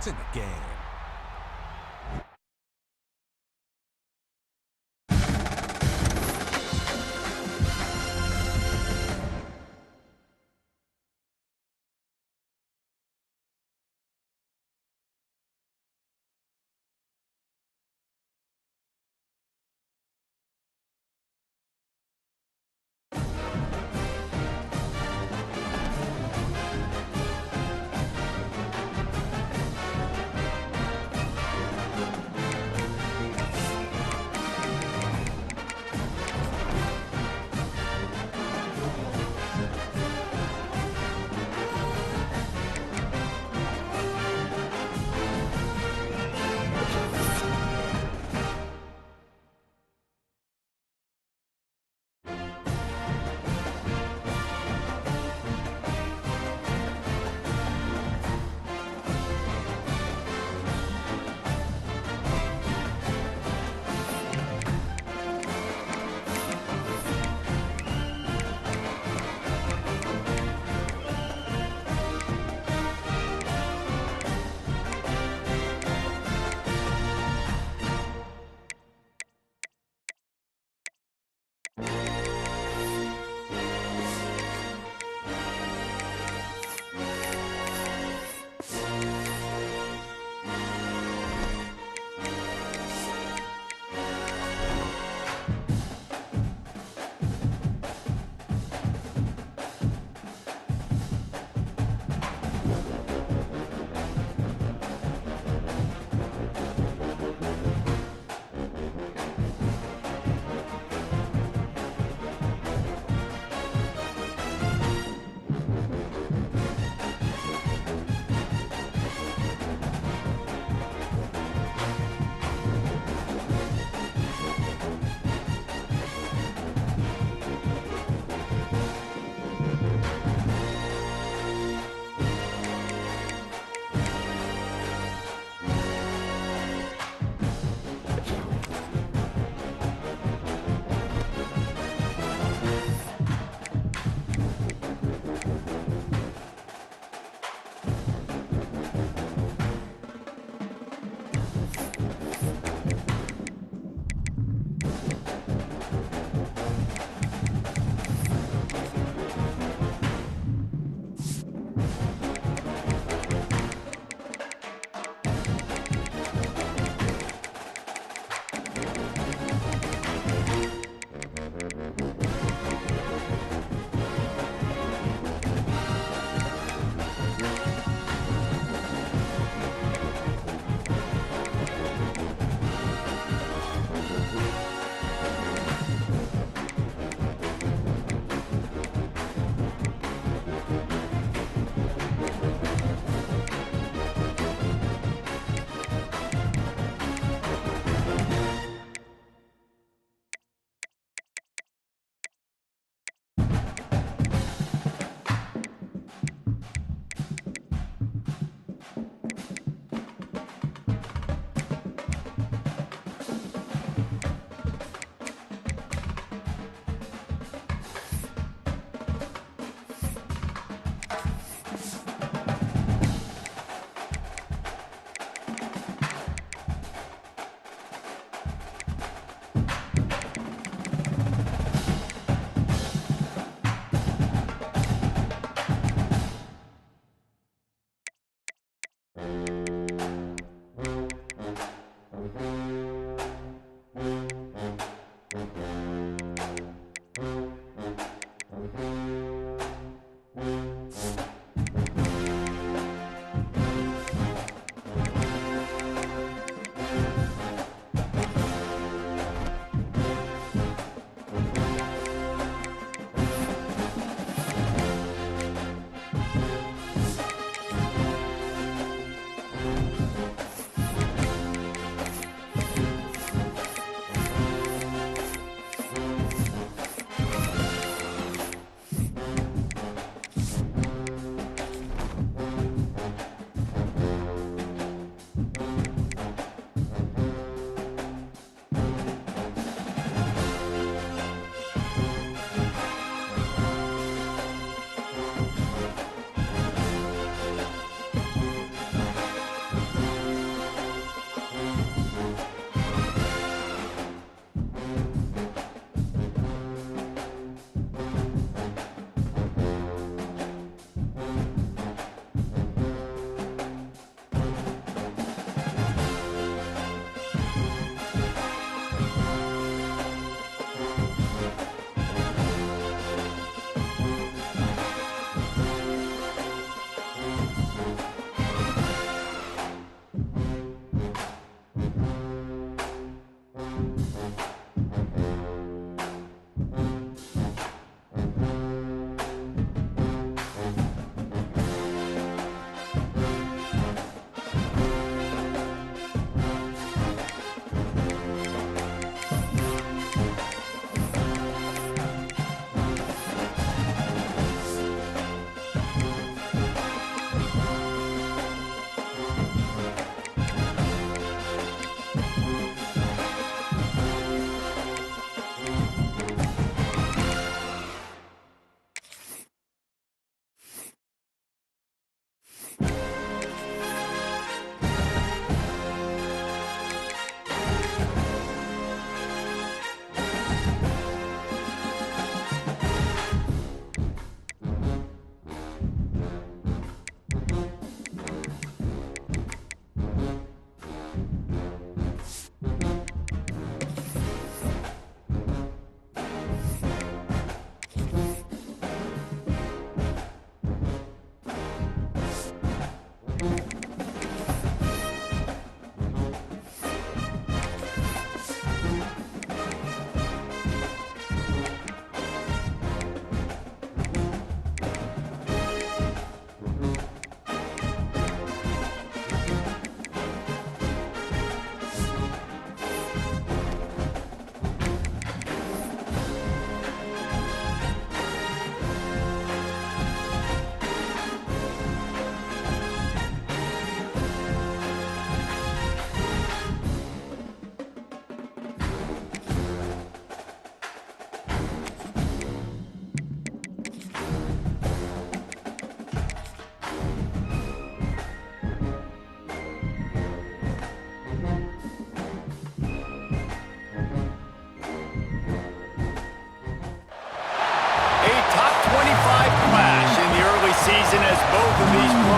in the game.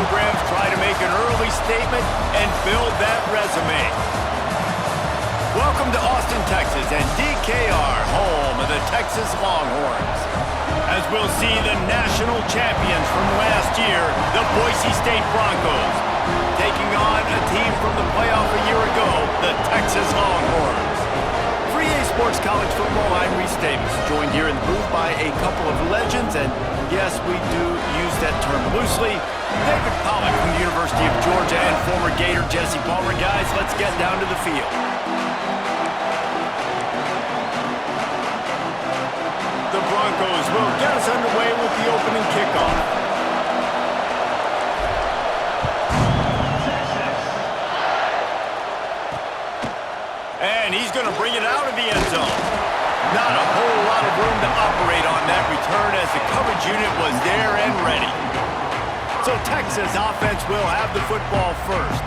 programs try to make an early statement and build that resume. Welcome to Austin, Texas, and DKR, home of the Texas Longhorns. As we'll see the national champions from last year, the Boise State Broncos, taking on a team from the playoff a year ago, the Texas Longhorns. For EA Sports College Football, I'm Reese Davis, joined here in the booth by a couple of legends, and yes, we do use that term loosely. David Pollack from the University of Georgia and former Gator Jesse Palmer. Guys, let's get down to the field. The Broncos will get us underway with the opening kickoff. And he's going to bring it out of the end zone. Not a whole lot of room to operate on that return as the coverage unit was there and ready. So Texas offense will have the football first.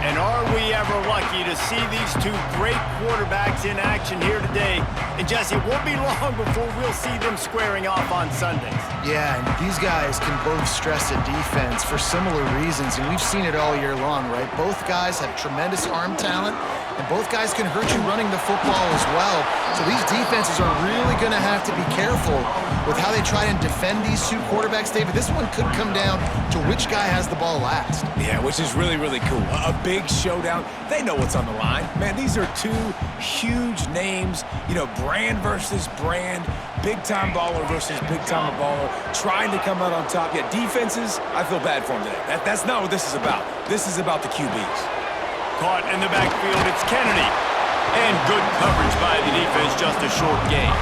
And are we ever lucky to see these two great quarterbacks in action here today? And Jesse, it won't be long before we'll see them squaring off on Sundays. Yeah, and these guys can both stress a defense for similar reasons, and we've seen it all year long, right? Both guys have tremendous arm talent, and both guys can hurt you running the football as well. So these defenses are really going to have to be careful with how they try and defend these two quarterbacks, David. This one could come down to which guy has the ball last. Yeah, which is really, really cool. A big showdown. They know what's on the line. Man, these are two huge names. You know, brand versus brand. Big-time baller versus big-time baller. Trying to come out on top. Yeah, defenses, I feel bad for them today. That's not what this is about. This is about the QBs. Caught in the backfield, it's Kennedy. And good coverage by the defense, just a short gain.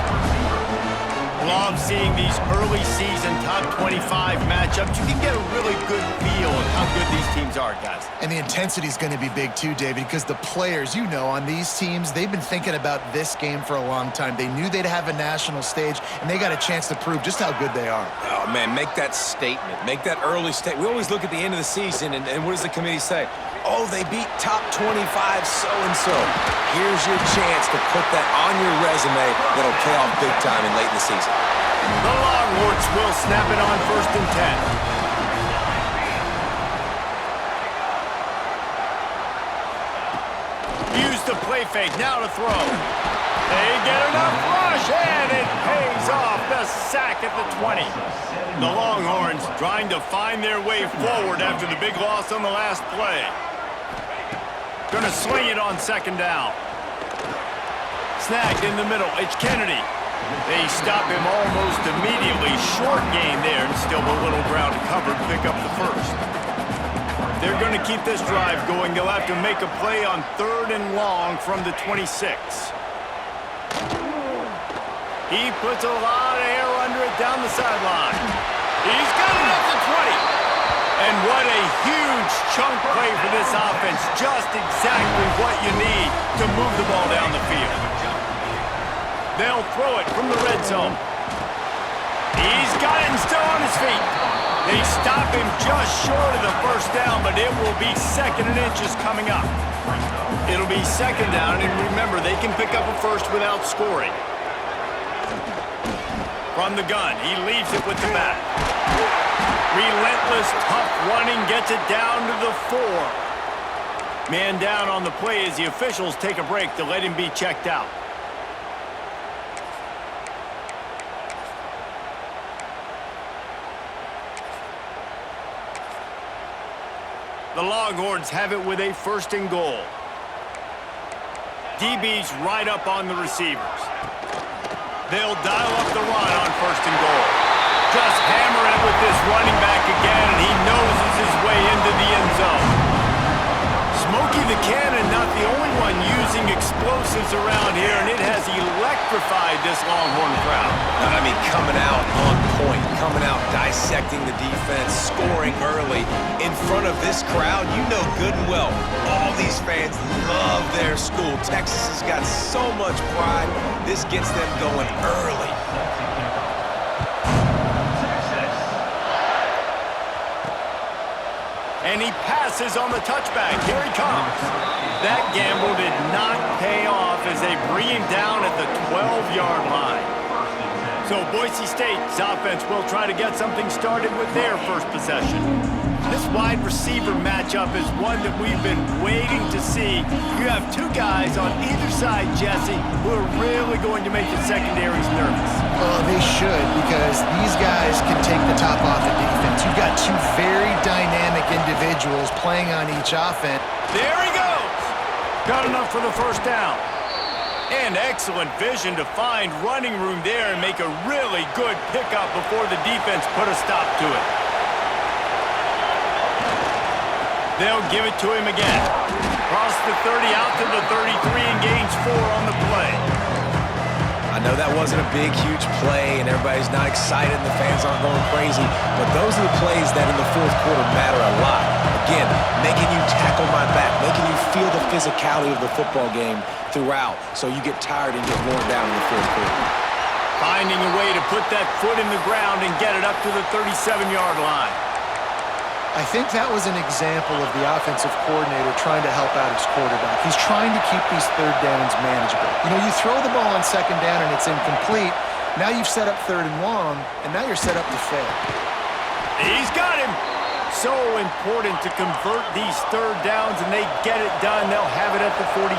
Love seeing these early season top 25 matchups. You can get a really good feel of how good these teams are, guys. And the intensity is going to be big too, David, because the players, you know, on these teams, they've been thinking about this game for a long time. They knew they'd have a national stage, and they got a chance to prove just how good they are. Oh, man, make that statement. Make that early statement. We always look at the end of the season, and what does the committee say? Oh, they beat top 25 so-and-so. Here's your chance to put that on your resume that'll pay off big time and late in the season. The Longhorns will snap it on 1st and 10. Use the play fake, now to throw. They get enough rush, and it pays off. The sack at the 20. The Longhorns trying to find their way forward after the big loss on the last play. Gonna swing it on 2nd down. Snagged in the middle, it's Kennedy. They stop him almost immediately. Short gain there, and still a little ground covered, pick up the first. If they're gonna keep this drive going, they'll have to make a play on 3rd and long from the 26. He puts a lot of air under it down the sideline. He's got it up to 20. And what a huge chunk play for this offense. Just exactly what you need to move the ball down the field. They'll throw it from the red zone. He's got it and still on his feet. They stop him just short of the 1st down, but it will be 2nd and inches coming up. It'll be 2nd down, and remember, they can pick up a first without scoring. From the gun, he leaves it with the back. Relentless, tough running, gets it down to the 4. Man down on the play as the officials take a break to let him be checked out. The Longhorns have it with a 1st and goal. DB's right up on the receivers. They'll dial up the run on 1st and goal. Just hammering it with this running back again, and he noses his way into the end zone. Smokey the Cannon, not the only one using explosives around here, and it has electrified this Longhorn crowd. I mean, coming out on point, coming out dissecting the defense, scoring early. In front of this crowd, you know good and well, all these fans love their school. Texas has got so much pride. This gets them going early. And he passes on the touchback. Here he comes. That gamble did not pay off as they bring him down at the 12-yard line. So Boise State's offense will try to get something started with their first possession. This wide receiver matchup is one that we've been waiting to see. You have two guys on either side, Jesse, who are really going to make the secondaries nervous. Well, they should, because these guys can take the top off the defense. You've got two very dynamic individuals playing on each offense. There he goes! Got enough for the first down. And excellent vision to find running room there and make a really good pickup before the defense put a stop to it. They'll give it to him again. Cross the 30 out to the 33 and gains 4 on the play. I know that wasn't a big, huge play, and everybody's not excited, and the fans aren't going crazy, but those are the plays that in the fourth quarter matter a lot. Again, making you tackle my back, making you feel the physicality of the football game throughout, so you get tired and get worn down in the fourth quarter. Finding a way to put that foot in the ground and get it up to the 37-yard line. I think that was an example of the offensive coordinator trying to help out his quarterback. He's trying to keep these third downs manageable. You know, you throw the ball on second down and it's incomplete. Now you've set up third and long, and now you're set up to fail. He's got him. So important to convert these third downs, and they get it done. They'll have it at the 42.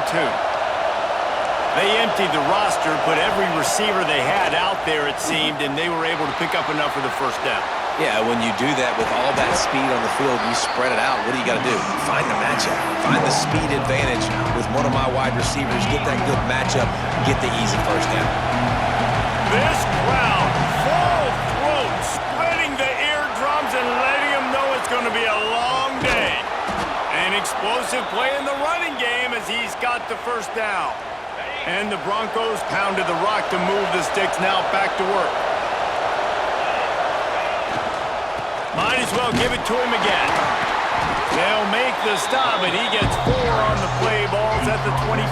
They emptied the roster, put every receiver they had out there, it seemed, and they were able to pick up enough for the first down. Yeah, when you do that with all that speed on the field, you spread it out. What do you got to do? Find the matchup. Find the speed advantage with one of my wide receivers. Get that good matchup. Get the easy first down. This crowd, full throat, splitting the eardrums and letting them know it's going to be a long day. An explosive play in the running game as he's got the first down. And the Broncos pounded the rock to move the sticks. Now back to work. Might as well give it to him again. They'll make the stop, and he gets 4 on the play. Ball's at the 25.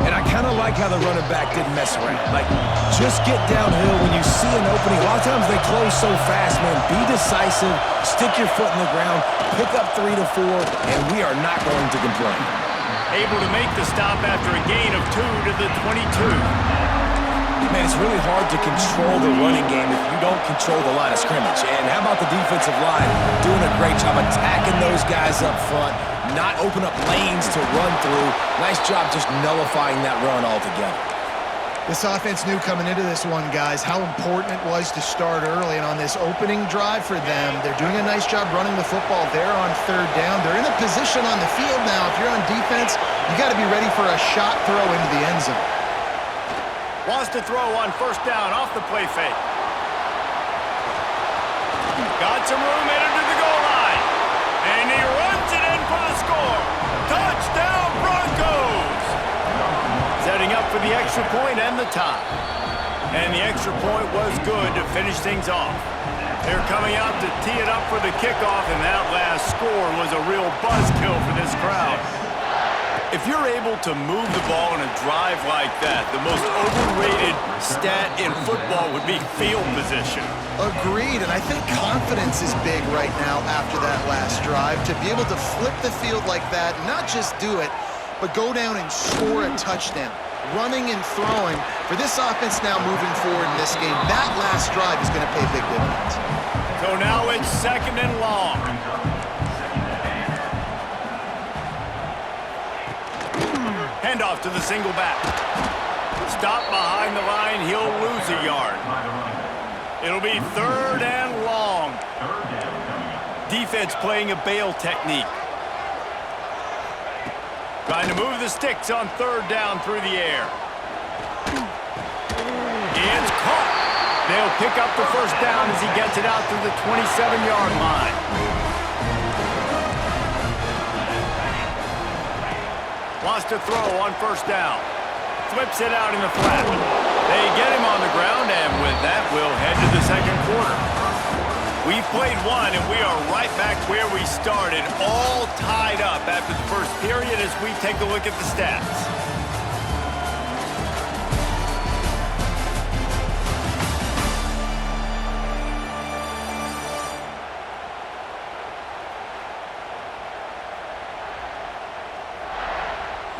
And I kind of like how the running back didn't mess around. Like, just get downhill when you see an opening. A lot of times they close so fast, man. Be decisive, stick your foot in the ground, pick up 3 to 4, and we are not going to complain. Able to make the stop after a gain of 2 to the 22. Man, it's really hard to control the running game if you don't control the line of scrimmage. And how about the defensive line doing a great job attacking those guys up front, not open up lanes to run through. Nice job just nullifying that run altogether. This offense knew coming into this one, guys, how important it was to start early. And on this opening drive for them, they're doing a nice job running the football there on third down. They're in a position on the field now. If you're on defense, you got to be ready for a shot throw into the end zone. Wants to throw on first down off the play fake. Got some room headed to the goal line. And he runs it in for the score. Touchdown Broncos! Setting up for the extra point and the tie. And the extra point was good to finish things off. They're coming out to tee it up for the kickoff, and that last score was a real buzzkill for this crowd. If you're able to move the ball in a drive like that, the most overrated stat in football would be field position. Agreed, and I think confidence is big right now after that last drive. To be able to flip the field like that, not just do it, but go down and score a touchdown. Running and throwing. For this offense now moving forward in this game, that last drive is going to pay big dividends. So now it's second and long. Handoff to the single back. Stop behind the line. He'll lose a yard. It'll be third and long. Defense playing a bail technique. Trying to move the sticks on third down through the air. It's caught. They'll pick up the first down as he gets it out to the 27-yard line. Wants to throw on first down. Flips it out in the flat. They get him on the ground, and with that, we'll head to the second quarter. We've played one, and we are right back where we started, all tied up after the first period as we take a look at the stats.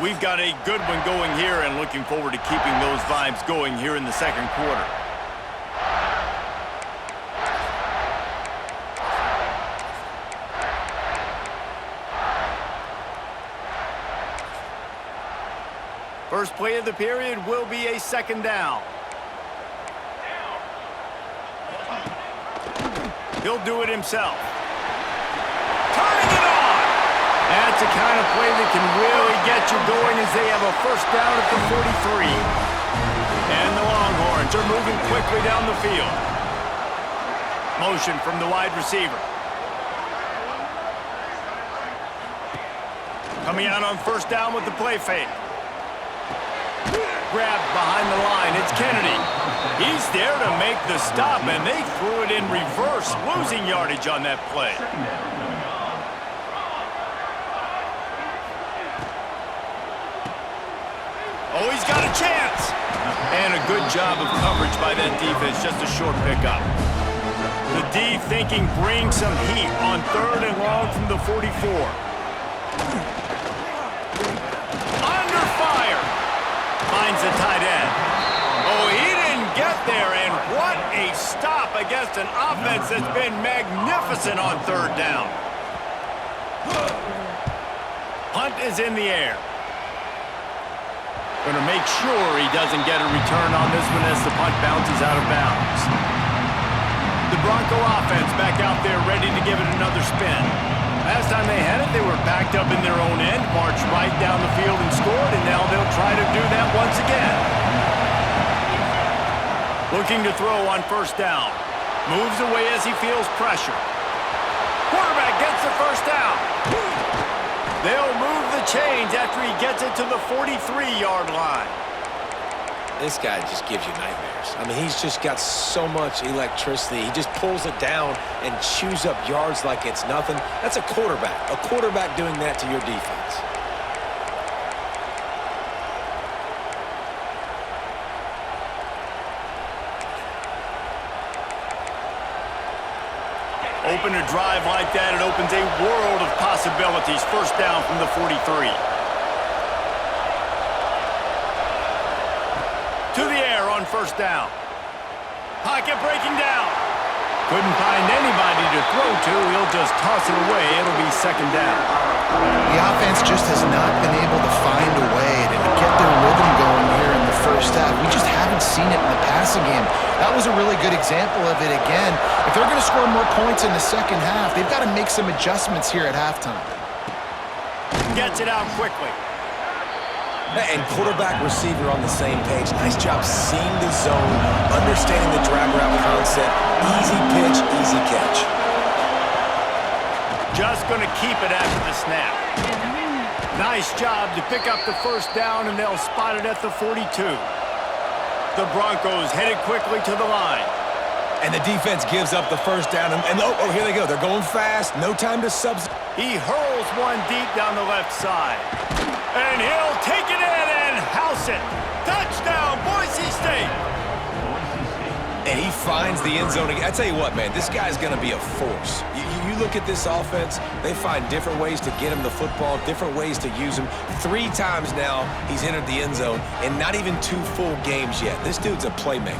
We've got a good one going here and looking forward to keeping those vibes going here in the second quarter. First play of the period will be a second down. He'll do it himself. Turning it on! That's the kind of play that can really get you going as they have a first down at the 43. And the Longhorns are moving quickly down the field. Motion from the wide receiver. Coming out on first down with the play fake. Grabbed behind the line. It's Kennedy. He's there to make the stop, and they threw it in reverse, losing yardage on that play. Oh, he's got a chance. And a good job of coverage by that defense, just a short pickup. The D thinking bring some heat on third and long from the 44. Under fire. Finds the tight end. Oh, he didn't get there, and what a stop against an offense that's been magnificent on third down. Punt is in the air. Going to make sure he doesn't get a return on this one as the punt bounces out of bounds. The Bronco offense back out there ready to give it another spin. Last time they had it, they were backed up in their own end, marched right down the field and scored, and now they'll try to do that once again. Looking to throw on first down. Moves away as he feels pressure. Quarterback gets the first down. They'll move the chains after he gets it to the 43-yard line. This guy just gives you nightmares. I mean, he's just got so much electricity. He just pulls it down and chews up yards like it's nothing. That's a quarterback doing that to your defense. Open a drive like that, it opens a world of possibilities. First down from the 43. To the air on first down. Pocket breaking down. Couldn't find anybody to throw to. He'll just toss it away. It'll be second down. The offense just has not been able to find a way to get their rhythm going here in the first half. We just haven't seen it in the passing game. That was a really good example of it again. If they're going to score more points in the second half, they've got to make some adjustments here at halftime. Gets it out quickly. And quarterback receiver on the same page. Nice job seeing the zone, understanding the drag route concept. Easy pitch, easy catch. Just going to keep it after the snap. Nice job to pick up the first down, and they'll spot it at the 42. The Broncos headed quickly to the line. And the defense gives up the first down. And oh, here they go. They're going fast. No time to substitute. He hurls one deep down the left side. And he'll take it in and house it. Touchdown, Boise State. And he finds the end zone again. I tell you what, man, this guy's going to be a force. You look at this offense, they find different ways to get him the football, different ways to use him. 3 times now he's entered the end zone, and not even 2 full games yet. This dude's a playmaker.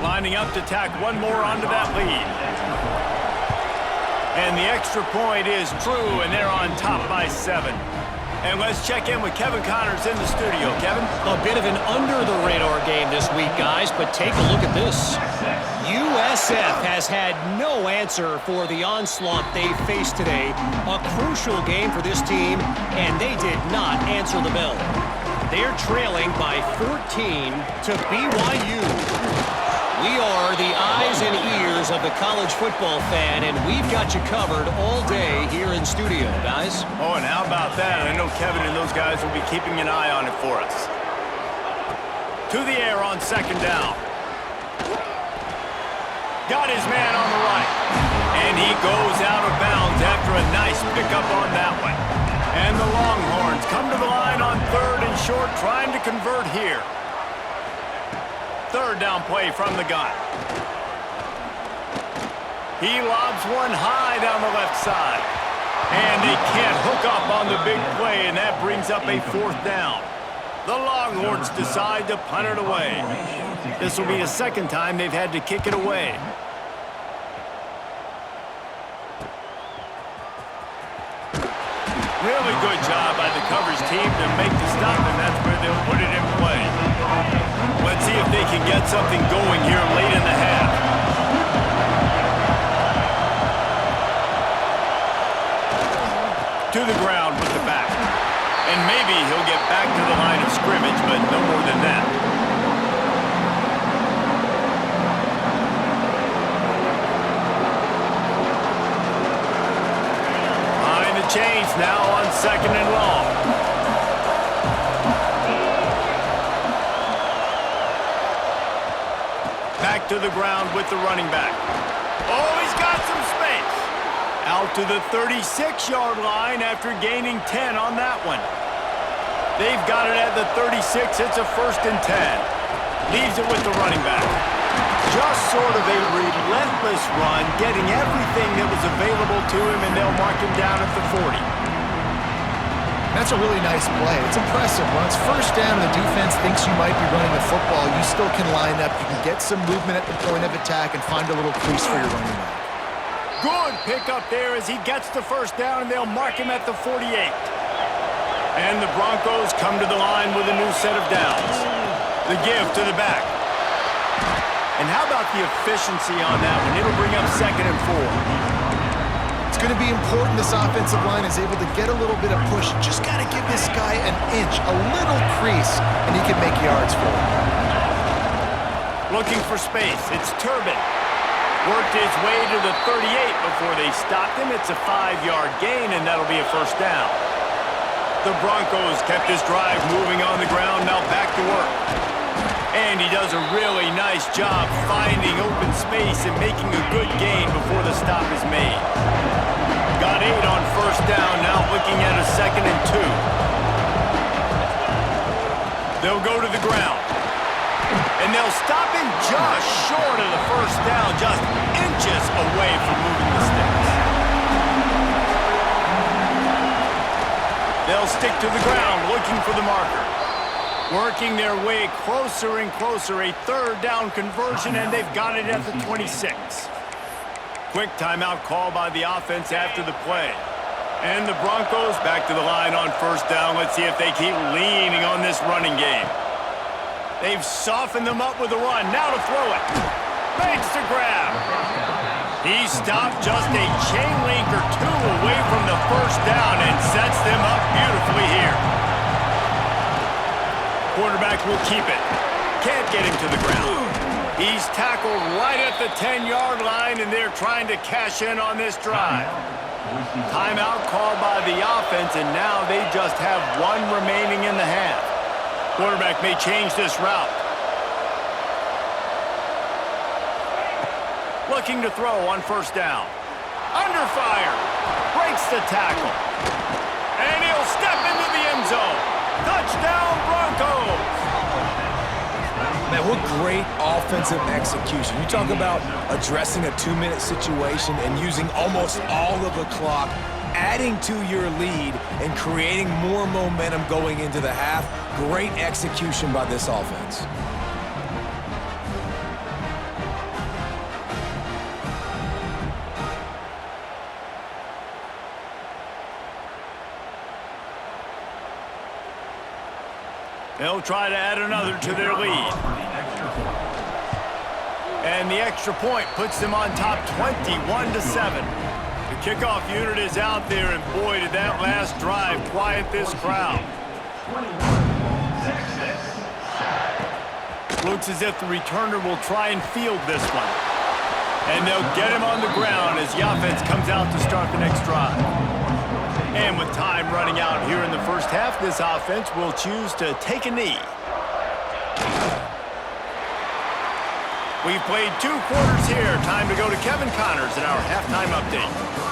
Lining up to tack one more onto that lead. And the extra point is true, and they're on top by 7. And let's check in with Kevin Connors in the studio. Kevin? A bit of an under-the-radar game this week, guys, but take a look at this. USF has had no answer for the onslaught they faced today. A crucial game for this team, and they did not answer the bell. They're trailing by 14 to BYU. We are the eyes and ears of the college football fan, and we've got you covered all day here in studio, guys. Oh, and how about that? I know Kevin and those guys will be keeping an eye on it for us. To the air on second down. Got his man on the right. And he goes out of bounds after a nice pickup on that one. And the Longhorns come to the line on third and short, trying to convert here. Third down play from the gun. He lobs one high down the left side. And they can't hook up on the big play, and that brings up a fourth down. The Longhorns decide to punt it away. This will be the second time they've had to kick it away. Really good job by the coverage team to make the stop, and that's where they'll put it in play. Let's see if they can get something going here late in the half. To the ground with the back. And maybe he'll get back to the line of scrimmage, but no more than that. Behind the chains now on 2nd and long. Back to the ground with the running back. Oh, he's got some space. Out to the 36-yard line after gaining 10 on that one. They've got it at the 36. It's a 1st and 10. Leaves it with the running back. Just sort of a relentless run, getting everything that was available to him, and they'll mark him down at the 40. That's a really nice play. It's impressive. When it's 1st down and the defense thinks you might be running the football, you still can line up. You can get some movement at the point of attack and find a little crease for your running back. Good pickup there as he gets the 1st down, and they'll mark him at the 48. And the Broncos come to the line with a new set of downs. The give to the back. And how about the efficiency on that one? It'll bring up 2nd and 4. It's going to be important this offensive line is able to get a little bit of push. Just got to give this guy an inch, a little crease, and he can make yards for it. Looking for space. It's Turbin. Worked his way to the 38 before they stopped him. It's a 5-yard gain, and that'll be a 1st down. The Broncos kept this drive moving on the ground, now back to work. And he does a really nice job finding open space and making a good gain before the stop is made. Got 8 on 1st down, now looking at a 2nd and 2. They'll go to the ground. And they'll stop him just short of the 1st down, just inches away from moving the sticks. They'll stick to the ground looking for the marker. Working their way closer and closer, a 3rd down conversion, and they've got it at the 26. Quick timeout call by the offense after the play. And the Broncos back to the line on 1st down. Let's see if they keep leaning on this running game. They've softened them up with a run. Now to throw it. Makes the grab. He stopped just a chain link or 2 away from the 1st down and sets them up beautifully here. Quarterback will keep it. Can't get him to the ground. He's tackled right at the 10-yard line, and they're trying to cash in on this drive. Timeout called by the offense, and now they just have 1 remaining in the half. Quarterback may change this route. Looking to throw on 1st down. Under fire. Breaks the tackle. And he'll step into the end zone. Touchdown, Broncos! Man, what great offensive execution. You talk about addressing a 2-minute situation and using almost all of the clock, adding to your lead and creating more momentum going into the half. Great execution by this offense. They'll try to add another to their lead. And the extra point puts them on top 21-7. The kickoff unit is out there, and boy, did that last drive quiet this crowd. Looks as if the returner will try and field this one. And they'll get him on the ground as the offense comes out to start the next drive. And with time running out here in the 1st half, this offense will choose to take a knee. We've played 2 quarters here. Time to go to Kevin Connors in our halftime update.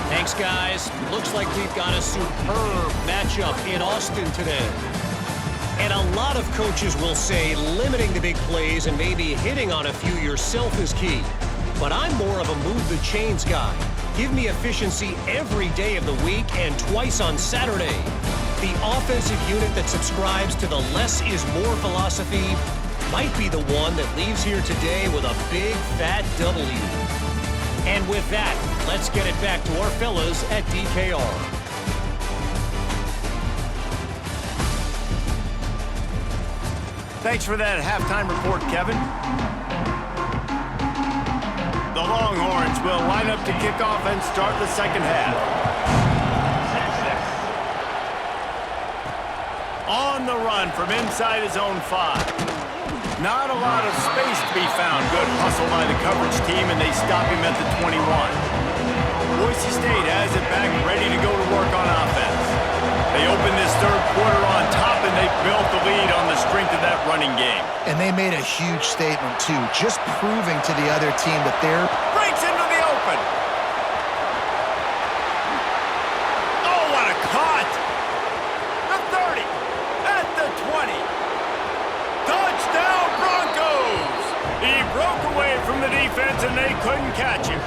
Thanks, guys. Looks like we've got a superb matchup in Austin today. And a lot of coaches will say limiting the big plays and maybe hitting on a few yourself is key. But I'm more of a move the chains guy. Give me efficiency every day of the week and twice on Saturday. The offensive unit that subscribes to the less is more philosophy might be the one that leaves here today with a big fat W. And with that, let's get it back to our fellas at DKR. Thanks for that halftime report, Kevin. The Longhorns will line up to kick off and start the second half. On the run from inside his own 5. Not a lot of space to be found. Good hustle by the coverage team, and they stop him at the 21. Boise State has it back, ready to go to work on offense. They open this third quarter on top, and they built the lead on the strength of that running game. And they made a huge statement, too, just proving to the other team that they're... Breaks into the open. Oh, what a cut. The 30, at the 20. Touchdown, Broncos. He broke away from the defense, and they couldn't catch him.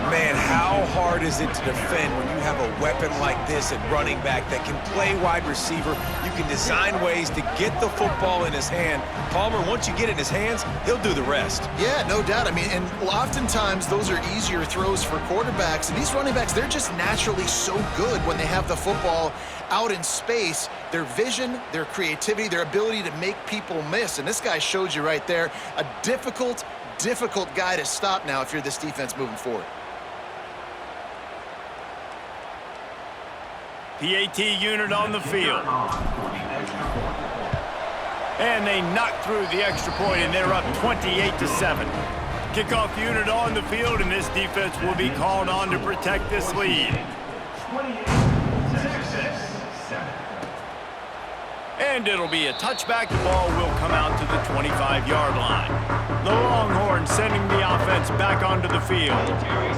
Man, how hard is it to defend when you have a weapon like this at running back that can play wide receiver? You can design ways to get the football in his hand. Palmer, once you get it in his hands, he'll do the rest. Yeah, no doubt. I mean, and oftentimes those are easier throws for quarterbacks. And these running backs, they're just naturally so good when they have the football out in space. Their vision, their creativity, their ability to make people miss. And this guy showed you right there, a difficult guy to stop now if you're this defense moving forward. PAT unit on the field. And they knock through the extra point, and they're up 28-7. Kickoff unit on the field, and this defense will be called on to protect this lead. And it'll be a touchback. The ball will come out to the 25-yard line. The Longhorns sending the offense back onto the field.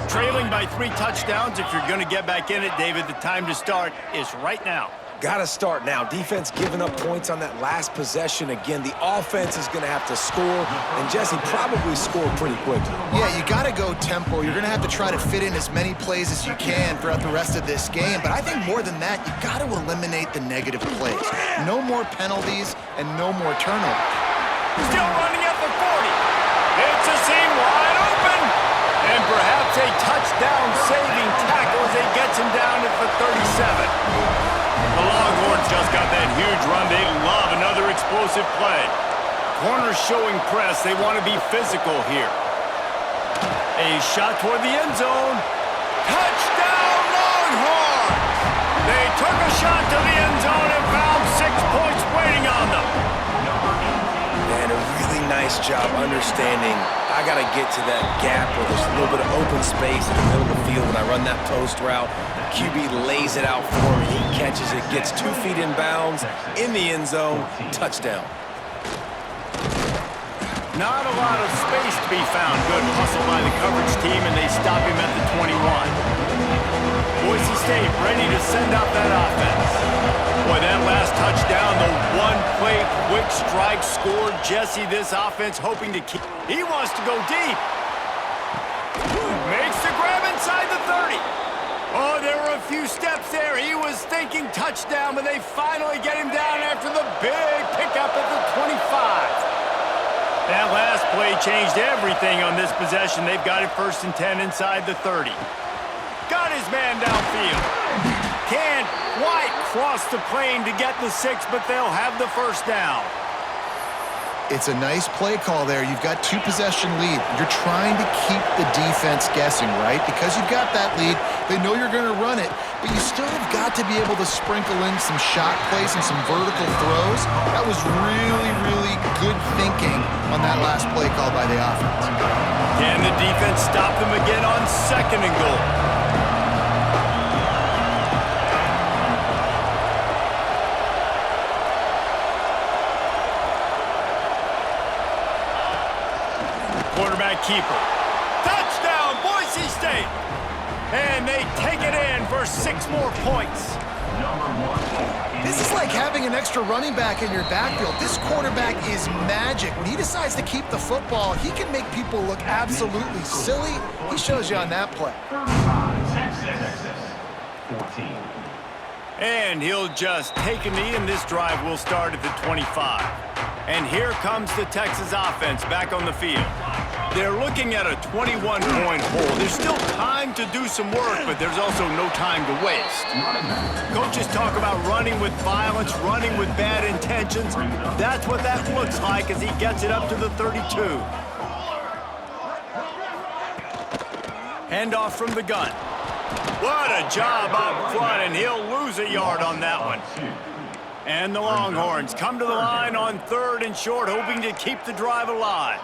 Trailing by 3 touchdowns. If you're going to get back in it, David, the time to start is right now. Got to start now. Defense giving up points on that last possession. Again, the offense is going to have to score, and Jesse probably scored pretty quickly. Yeah, you got to go tempo. You're going to have to try to fit in as many plays as you can throughout the rest of this game. But I think more than that, you got to eliminate the negative plays. No more penalties and no more turnovers. Still running at the 40. It's a seam wide open. And perhaps a touchdown-saving tackle as he gets him down at the 37. The Longhorns just got that huge run. They love another explosive play. Corners showing press. They want to be physical here. A shot toward the end zone. Touchdown, Longhorns! They took a shot to the end zone and found 6 points waiting on them. And a really nice job understanding I got to get to that gap where there's a little bit of open space in the middle of the field when I run that post route. QB lays it out for him, he catches it, gets 2 feet in bounds, in the end zone, touchdown. Not a lot of space to be found. Good hustle by the coverage team, and they stop him at the 21. Boise State ready to send out that offense. Boy, that last touchdown, the one-play quick strike scored. Jesse, this offense hoping to keep. He wants to go deep. Makes the grab inside the 30. Oh, there were a few steps there. He was thinking touchdown, but they finally get him down after the big pickup at the 25. That last play changed everything on this possession. They've got it 1st and 10 inside the 30. Got his man downfield. Can't quite cross the plane to get the 6, but they'll have the 1st down. It's a nice play call there. You've got 2-possession lead. You're trying to keep the defense guessing, right? Because you've got that lead, they know you're going to run it, but you still have got to be able to sprinkle in some shot plays and some vertical throws. That was really, really good thinking on that last play call by the offense. Can the defense stop them again on 2nd and goal? Quarterback keeper. Touchdown, Boise State! And they take it in for 6 more points. This is like having an extra running back in your backfield. This quarterback is magic. When he decides to keep the football, he can make people look absolutely silly. He shows you on that play. And he'll just take a knee, and this drive will start at the 25. And here comes the Texas offense back on the field. They're looking at a 21-point hole. There's still time to do some work, but there's also no time to waste. Coaches talk about running with violence, running with bad intentions. That's what that looks like as he gets it up to the 32. Handoff from the gun. What a job up front, and he'll lose a yard on that one. And the Longhorns come to the line on 3rd and short, hoping to keep the drive alive.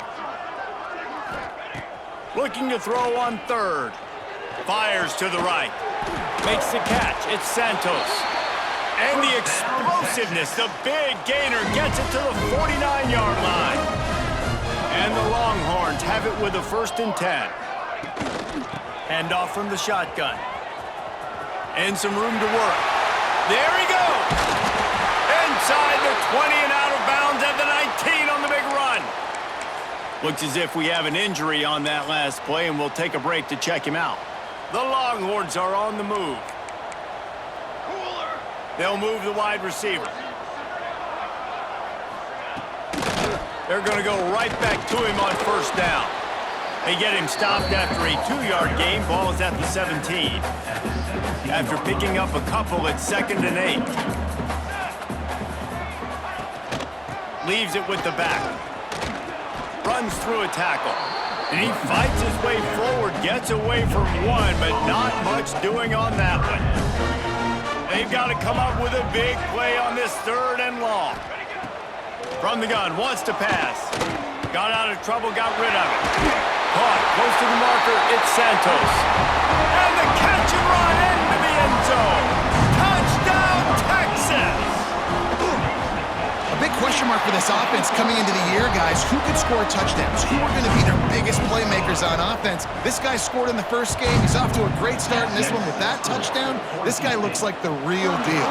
Looking to throw on 3rd. Fires to the right. Makes the catch. It's Santos. And the explosiveness, the big gainer, gets it to the 49-yard line. And the Longhorns have it with a 1st and 10. Handoff from the shotgun. And some room to work. There he goes! Inside the 20 and out of bounds at the 19 on the big run. Looks as if we have an injury on that last play, and we'll take a break to check him out. The Longhorns are on the move. They'll move the wide receiver. They're going to go right back to him on 1st down. They get him stopped after a 2-yard gain. Ball is at the 17. After picking up a couple, it's 2nd and 8. Leaves it with the back. Runs through a tackle. And he fights his way forward, gets away from one, but not much doing on that one. They've got to come up with a big play on this 3rd and long. From the gun, wants to pass. Got out of trouble, got rid of it. Caught, close to the marker, it's Santos. And the catch and run into the end zone. Touchdown, Texas! A big question mark for this offense coming into the year, guys. Who could score touchdowns? Who are going to be their biggest playmakers on offense? This guy scored in the 1st game. He's off to a great start in this one with that touchdown. This guy looks like the real deal.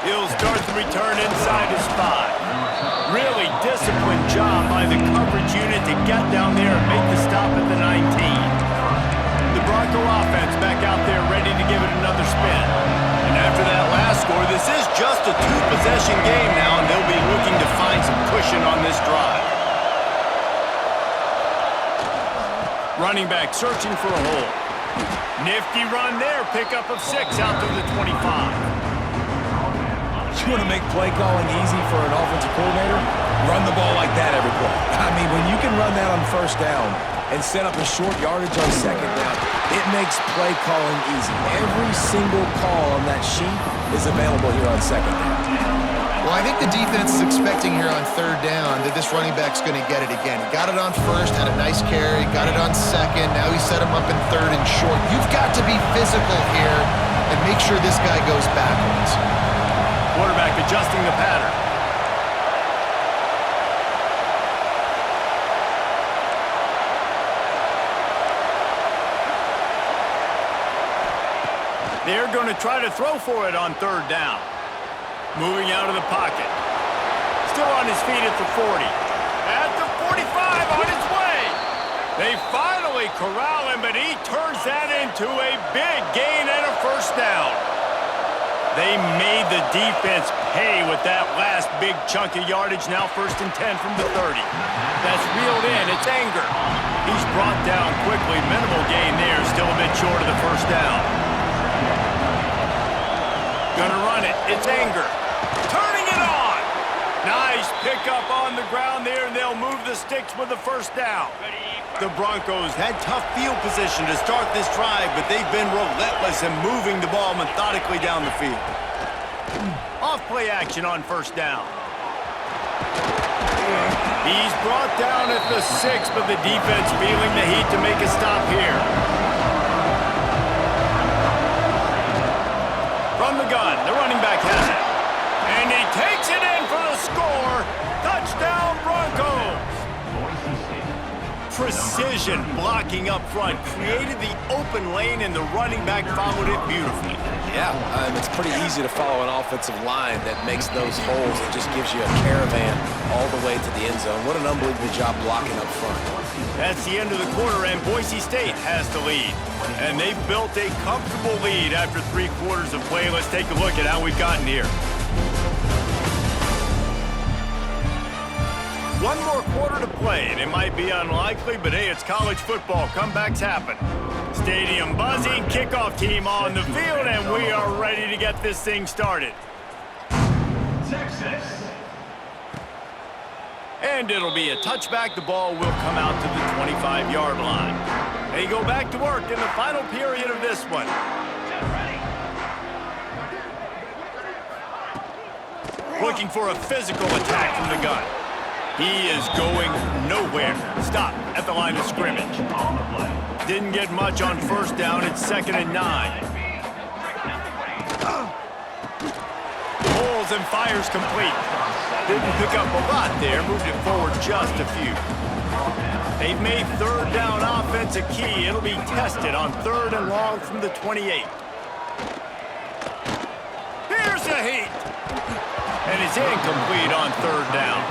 He'll start the return inside his 5. Really disciplined job by the coverage unit to get down there and make the stop at the 19. The Bronco offense back out there ready to give it another spin. And after that last score, this is just a 2-possession game now, and they'll be looking to find some cushion on this drive. Running back searching for a hole. Nifty run there, pickup of 6 out to the 25. You want to make play calling easy for an offensive coordinator? Run the ball like that every play. I mean, when you can run that on 1st down and set up a short yardage on 2nd down, it makes play calling easy. Every single call on that sheet is available here on 2nd down. Well, I think the defense is expecting here on 3rd down that this running back's going to get it again. He got it on 1st, had a nice carry, got it on 2nd. Now he set him up in 3rd and short. You've got to be physical here and make sure this guy goes backwards. Quarterback adjusting the pattern. They're going to try to throw for it on 3rd down. Moving out of the pocket. Still on his feet at the 40. At the 45, on his way. They finally corral him, but he turns that into a big gain and a 1st down. They made the defense pay with that last big chunk of yardage. Now 1st and 10 from the 30. That's reeled in. It's Anger. He's brought down quickly. Minimal gain there. Still a bit short of the 1st down. Gonna run it. It's Anger. Turning it on. Nice pickup on the ground there, and they'll move the sticks with the 1st down. The Broncos had tough field position to start this drive, but they've been relentless in moving the ball methodically down the field. Off play action on 1st down. He's brought down at the 6, but the defense feeling the heat to make a stop here. From the gun, the running back has it. And he takes it in for the score. Touchdown, Broncos! Precision blocking up front created the open lane, and the running back followed it beautifully. Yeah, it's pretty easy to follow an offensive line that makes those holes and just gives you a caravan all the way to the end zone. What an unbelievable job blocking up front. That's the end of the quarter, and Boise State has the lead. And they've built a comfortable lead after 3 quarters of play. Let's take a look at how we've gotten here. One more quarter to play, and it might be unlikely, but hey, it's college football. Comebacks happen. Stadium buzzing, kickoff team on the field, and we are ready to get this thing started. Texas. And it'll be a touchback. The ball will come out to the 25-yard line. They go back to work in the final period of this one. Looking for a physical attack from the gun. He is going nowhere. Stop at the line of scrimmage. Didn't get much on first down. It's 2nd and 9. Pulls and fires complete. Didn't pick up a lot there. Moved it forward just a few. They've made 3rd down offense a key. It'll be tested on 3rd and long from the 28. Here's a heat. And it's incomplete on 3rd down.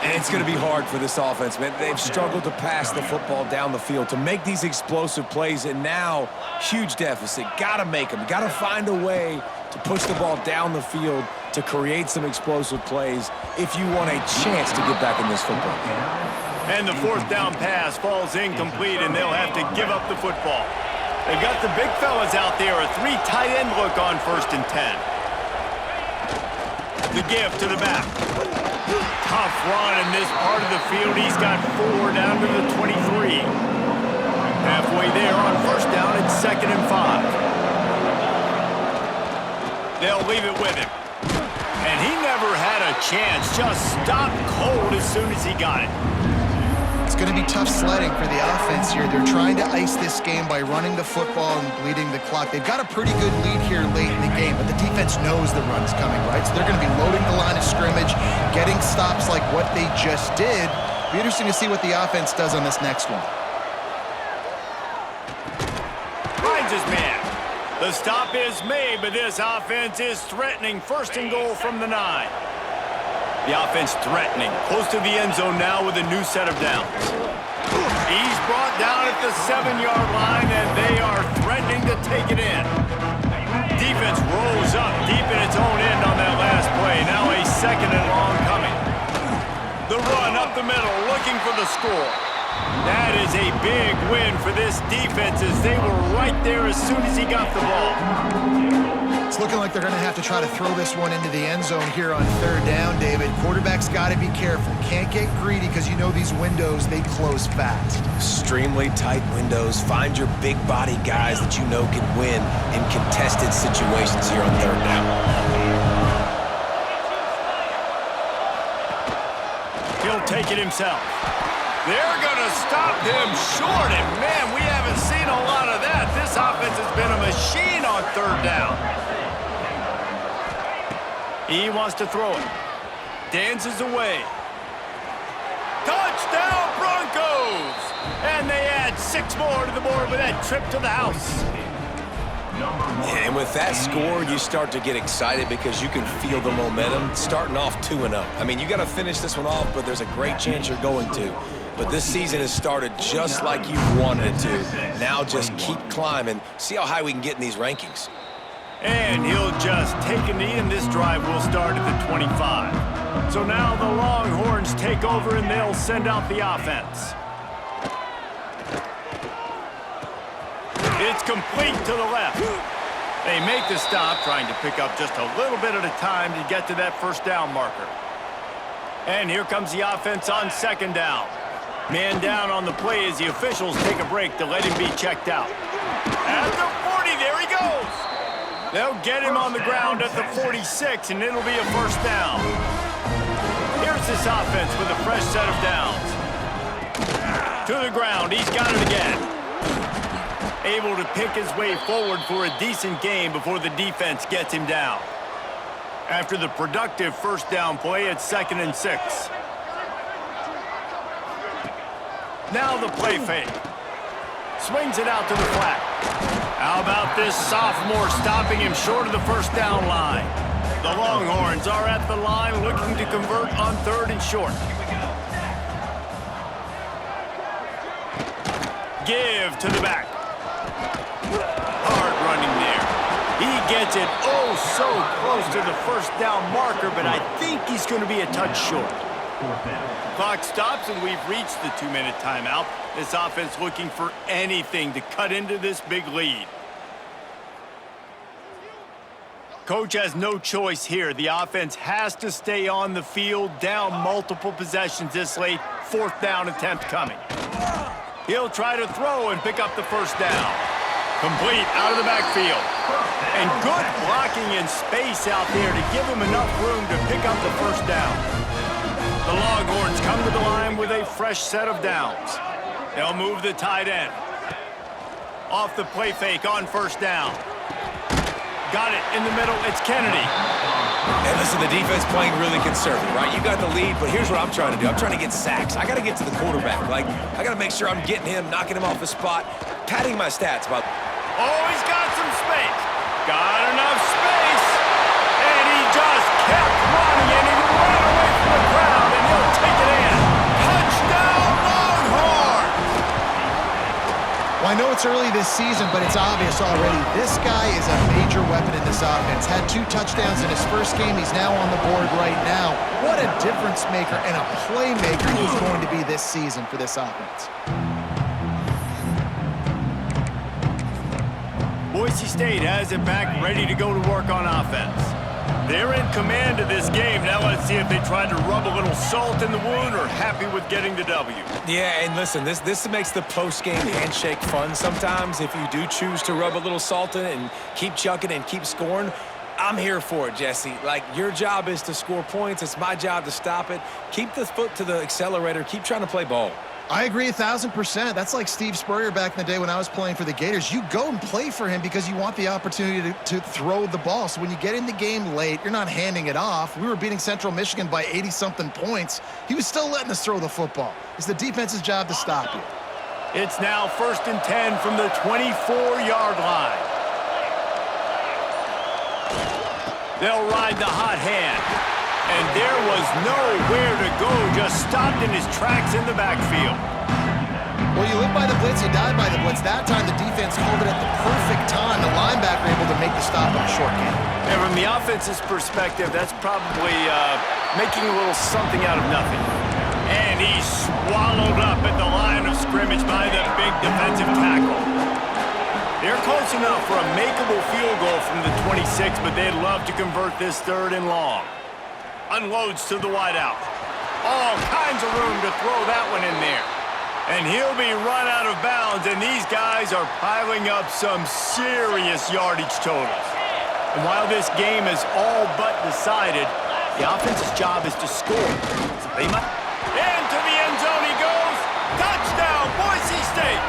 And it's going to be hard for this offense, man. They've struggled to pass the football down the field, to make these explosive plays, and now, huge deficit. Got to make them. Got to find a way to push the ball down the field to create some explosive plays if you want a chance to get back in this football game. And the 4th down pass falls incomplete, and they'll have to give up the football. They've got the big fellas out there, a 3 tight end look on 1st and 10. The give to the back. Tough run in this part of the field. He's got 4 down to the 23. Halfway there on 1st down, it's 2nd and 5. They'll leave it with him. And he never had a chance. Just stopped cold as soon as he got it. It's going to be tough sledding for the offense here. They're trying to ice this game by running the football and bleeding the clock. They've got a pretty good lead here late in the game, but the defense knows the run's coming, right? So they're going to be loading the line of scrimmage, getting stops like what they just did. Be interesting to see what the offense does on this next one. Finds his man. The stop is made, but this offense is threatening. 1st and goal from the 9. The offense threatening. Close to the end zone now with a new set of downs. He's brought down at the 7-yard line, and they are threatening to take it in. Defense rolls up deep in its own end on that last play. Now a 2nd and long coming. The run up the middle, looking for the score. That is a big win for this defense as they were right there as soon as he got the ball. It's looking like they're going to have to try to throw this one into the end zone here on 3rd down, David. Quarterback's got to be careful. Can't get greedy because you know these windows, they close fast. Extremely tight windows. Find your big body guys that you know can win in contested situations here on 3rd down. He'll take it himself. They're going to stop him short, and man, we haven't seen a lot of that. This offense has been a machine on 3rd down. He wants to throw it. Dances away. Touchdown, Broncos! And they add 6 more to the board with that trip to the house. And with that score, you start to get excited because you can feel the momentum starting off 2-0. I mean, you got to finish this one off, but there's a great chance you're going to. But this season has started just like you wanted it to. Now just keep climbing. See how high we can get in these rankings. And he'll just take a knee, and this drive will start at the 25. So now the Longhorns take over, and they'll send out the offense. It's complete to the left. They make the stop, trying to pick up just a little bit at a time to get to that 1st down marker. And here comes the offense on 2nd down. Man down on the play as the officials take a break to let him be checked out. At the 40, there he goes. They'll get him on the ground at the 46, and it'll be a 1st down. Here's this offense with a fresh set of downs. To the ground, he's got it again. Able to pick his way forward for a decent game before the defense gets him down. After the productive 1st down play, it's 2nd and 6. Now the play fake. Swings it out to the flat. How about this sophomore stopping him short of the 1st down line? The Longhorns are at the line looking to convert on 3rd and short. Give to the back. Hard running there. He gets it oh so close to the 1st down marker, but I think he's going to be a touch short. Clock stops, and we've reached the 2-minute timeout. This offense looking for anything to cut into this big lead. Coach has no choice here. The offense has to stay on the field, down multiple possessions this late. 4th down attempt coming. He'll try to throw and pick up the first down. Complete out of the backfield. And good blocking in space out there to give him enough room to pick up the first down. The Longhorns come to the line with a fresh set of downs. They'll move the tight end. Off the play fake on first down. Got it in the middle. It's Kennedy. And listen, the defense playing really conservative, right? You got the lead, but here's what I'm trying to do. I'm trying to get sacks. I got to get to the quarterback. Like, I got to make sure I'm getting him, knocking him off the spot, padding my stats about. Oh, he's got some space. Got enough space. And he just kept running, and he ran away from the crowd, and he'll take it in. Touchdown, Longhorns! Well, I know it's early this season, but it's obvious already. This guy is a major weapon in this offense. Had 2 touchdowns in his first game. He's now on the board right now. What a difference maker and a playmaker he's going to be this season for this offense. Boise State has it back, ready to go to work on offense. They're in command of this game. Now let's see if they try to rub a little salt in the wound or happy with getting the W. Yeah, and listen, this makes the post-game handshake fun sometimes. If you do choose to rub a little salt in it and keep chucking and keep scoring, I'm here for it, Jesse. Like, your job is to score points. It's my job to stop it. Keep the foot to the accelerator. Keep trying to play ball. I agree 1,000%. That's like Steve Spurrier back in the day when I was playing for the Gators. You go and play for him because you want the opportunity to throw the ball. So when you get in the game late, you're not handing it off. We were beating Central Michigan by 80-something points. He was still letting us throw the football. It's the defense's job to stop you. It's now 1st and 10 from the 24-yard line. They'll ride the hot hand. And there was nowhere to go, just stopped in his tracks in the backfield. Well, you live by the blitz, you die by the blitz. That time the defense called it at the perfect time. The linebacker able to make the stop on a short game. And from the offense's perspective, that's probably making a little something out of nothing. And he's swallowed up at the line of scrimmage by the big defensive tackle. They're close enough for a makeable field goal from the 26, but they'd love to convert this 3rd and long. Unloads to the wideout. All kinds of room to throw that one in there. And he'll be run out of bounds, and these guys are piling up some serious yardage totals. And while this game is all but decided, the offense's job is to score. So they might... Into the end zone he goes. Touchdown, Boise State.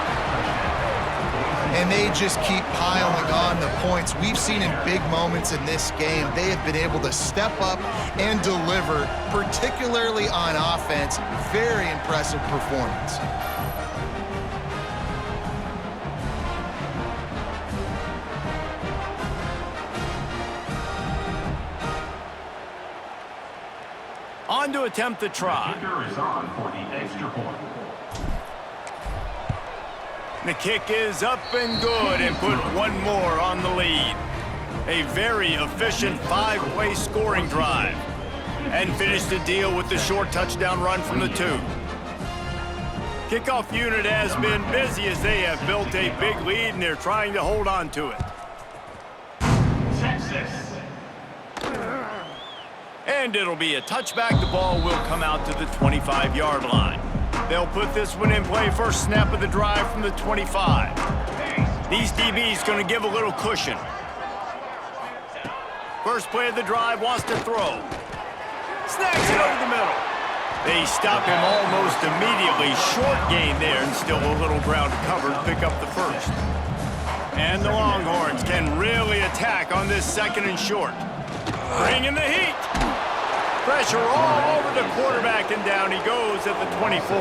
And they just keep piling on the points. We've seen in big moments in this game, they have been able to step up and deliver, particularly on offense. Very impressive performance. On to attempt the try. Kicker is on for the extra point. The kick is up and good and put one more on the lead. A very efficient 5-play scoring drive. And finished the deal with the short touchdown run from the 2. Kickoff unit has been busy as they have built a big lead and they're trying to hold on to it. Texas. And it'll be a touchback. The ball will come out to the 25-yard line. They'll put this one in play. First snap of the drive from the 25. These DBs going to give a little cushion. First play of the drive, wants to throw. Snags it over the middle. They stop him almost immediately. Short gain there and still a little ground to cover to pick up the first. And the Longhorns can really attack on this 2nd and short. Bring in the heat. Pressure all over the quarterback, and down he goes at the 24.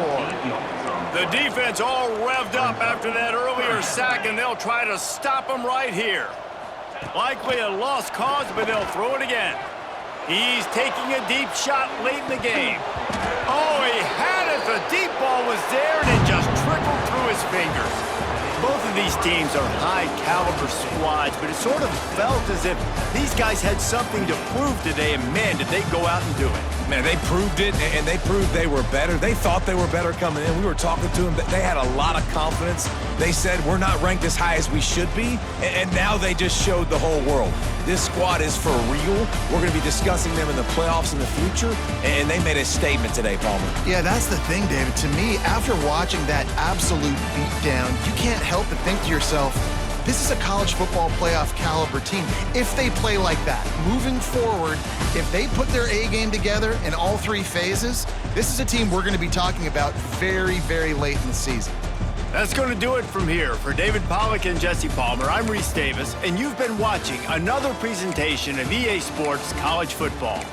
The defense all revved up after that earlier sack, and they'll try to stop him right here. Likely a lost cause, but they'll throw it again. He's taking a deep shot late in the game. Oh, he had it. The deep ball was there, and it just trickled through his fingers. Both of these teams are high-caliber squads, but it sort of felt as if these guys had something to prove today, and man, did they go out and do it. Man, they proved it, and they proved they were better. They thought they were better coming in. We were talking to them. They had a lot of confidence. They said, we're not ranked as high as we should be, and now they just showed the whole world. This squad is for real. We're going to be discussing them in the playoffs in the future, and they made a statement today, Palmer. Yeah, that's the thing, David. To me, after watching that absolute beatdown, you can't help but think to yourself, this is a college football playoff caliber team. If they play like that, moving forward, if they put their A game together in all three phases, this is a team we're going to be talking about very, very late in the season. That's going to do it from here. For David Pollack and Jesse Palmer, I'm Reese Davis, and you've been watching another presentation of EA Sports College Football.